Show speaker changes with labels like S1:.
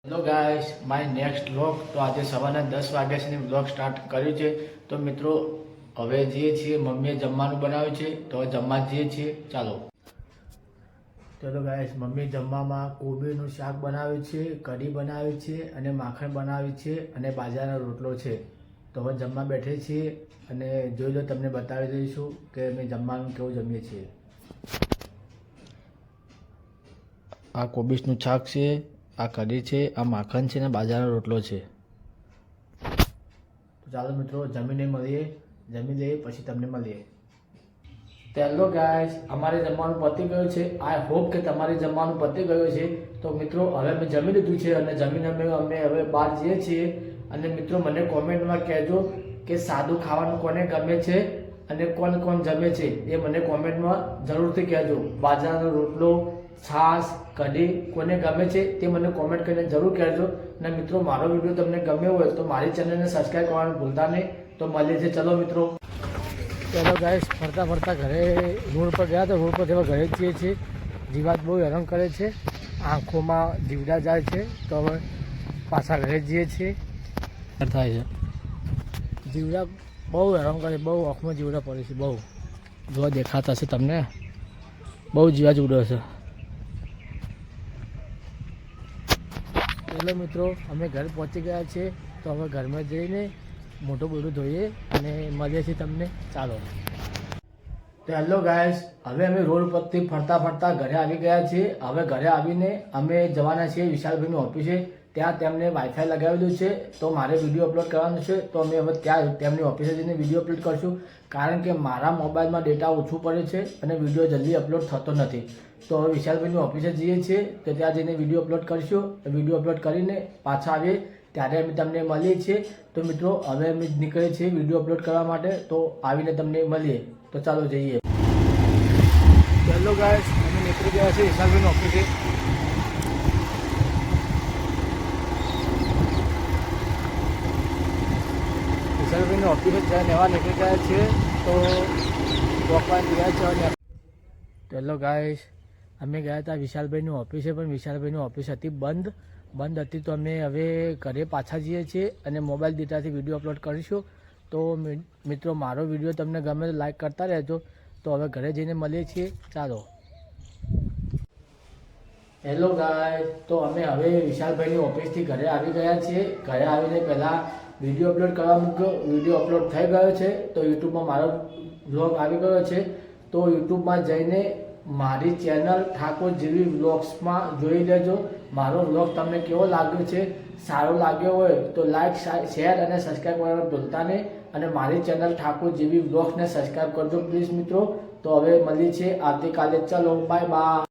S1: Hello guys my next vlog. તો આજે સવારના 10 વાગ્યા સુધી વ્લોગ સ્ટાર્ટ કર્યું છે. તો મિત્રો હવે જઈએ છીએ, મમ્મીએ જમવાનું બનાવ્યું છે તો હવે જમવા જઈએ છીએ. ચાલો. ચલો ગાઈસ, મમ્મી જમવામાં કોબીનું શાક બનાવ્યું છે, કઢી બનાવી છે અને માખણ બનાવી છે અને બાજરાનો રોટલો છે. તો હવે જમવા બેઠે છીએ અને જોઈ લો, તમને બતાવી દઈશું કે અમે જમવાનું કેવું જમીએ છીએ. આ કોબીજનું શાક છે, આ કઢી છે, આ માખણ છે અને બાજરાનો રોટલો છે. તો ચાલો મિત્રો, જમીને મળીએ, જમી લઈએ પછી તમને મળીએ. હેલો ગાઈસ, અમારે જમવાનું પતી ગયું છે. આઈ હોપ કે તમારે જમવાનું પતી ગયું છે. તો મિત્રો હવે અમે જમી લીધું છે અને જમીને અમે હવે બહાર જઈએ છીએ. અને મિત્રો મને કોમેન્ટમાં કહેજો કે સાદું ખાવાનું કોને ગમે છે અને કોણ કોણ જમે છે એ મને કોમેન્ટમાં જરૂરથી કહેજો. બાજરાનો રોટલો, છાશ, કઢી કોને ગમે છે તે મને કોમેન્ટ કરીને જરૂર કહેજો. અને મિત્રો મારો વિડીયો તમને ગમ્યો હોય તો મારી ચેનલને સબસ્ક્રાઈબ કરવાનું ભૂલતા નહીં. તો મળીએ છીએ. ચલો મિત્રો. ચલો ગાઈસ, ફરતા ફરતા ઘરે રોડ પર ગયા તો રોડ પર જેવા ઘરે જઈએ છીએ. જીવાત બહુ હેરાન કરે છે, આંખોમાં જીવડા જાય છે. તો હવે પાછા ઘરે જઈએ છીએ. થાય છે જીવડા બહુ હેરાન કરે, બહુ આંખમાં જીવડા પડે છે. બહુ જોવા દેખાતા હશે તમને, બહુ જીવા જીવડો છે. એટલે મિત્રો અમે ઘર પહોંચી ગયા છીએ. તો હવે ઘરમાં જઈને મોટું બોટું ધોઈએ અને મળીએ છીએ તમને. ચાલો. તો હેલો ગાઈસ, હવે અમે રોડ પરથી ફરતા ફરતા ઘરે આવી ગયા છીએ. હવે ઘરે આવીને અમે જવાના છીએ વિશાલભાઈની ઓફિસે. ત્યાં તેમને વાઈફાઈ લગાવેલું છે તો મારે વિડીયો અપલોડ કરવાનું છે. તો અમે હવે ત્યાં તેમની ઓફિસે જઈને વિડીયો અપલોડ કરશું, કારણ કે મારા મોબાઈલમાં ડેટા ઓછું પડે છે અને વિડીયો જલ્દી અપલોડ થતો નથી. તો હવે વિશાલભાઈની ઓફિસે જઈએ છીએ તો ત્યાં જઈને વિડીયો અપલોડ કરીશું. વિડીયો અપલોડ કરીને પાછા આવીએ ત્યારે અમે તમને મળીએ છીએ. તો મિત્રો હવે અમે નીકળીએ છીએ વિડીયો અપલોડ કરવા માટે. તો આવીને તમને મળીએ. તો ચાલો જઈએ. હેલો ગાઈસ, અમે નીકળી ગયા છીએ વિશાલભાઈની ઓફિસે. વિશાલભાઈની ઓફિસે જઈને એવા નીકળી ગયા છીએ. તો વોકમાં ગયા છે. તો હેલો ગાઈસ, અમે ગયા હતા વિશાલભાઈની ઓફિસે, પણ વિશાલભાઈની ઓફિસ હતી બંધ હતી. તો અમે હવે ઘરે પાછા જઈએ છીએ અને મોબાઈલ ડેટાથી વિડીયો અપલોડ કરીશું. તો મિત્રો મારો વિડીયો તમને ગમે તો લાઈક કરતા રહેજો. તો હવે ઘરે જઈને મળીએ છીએ. ચાલો. હેલો ગાઈસ, તો અમે હવે વિશાલભાઈની ઓફિસથી ઘરે આવી ગયા છીએ. ઘરે આવીને પહેલાં વિડીયો અપલોડ કરવા મૂક્યો. વિડીયો અપલોડ થઈ ગયો છે. તો યુટ્યુબમાં મારો વ્લોગ આવી ગયો છે. તો યુટ્યુબમાં જઈને મારી ચેનલ ઠાકોર જેવી વ્લોગ્સમાં જોઈ લેજો. મારો વ્લોગ તમને કેવો લાગ્યો છે, સારો લાગ્યો હોય તો લાઈક, શેર અને સબસ્ક્રાઈબ કરવાનું ભૂલતા નહીં. અને મારી ચેનલ ઠાકોર જેવી વ્લોગ્સને સબસ્ક્રાઈબ કરજો પ્લીઝ મિત્રો. તો હવે મળીએ છીએ આવતીકાલે. ચલો, બાય બાય.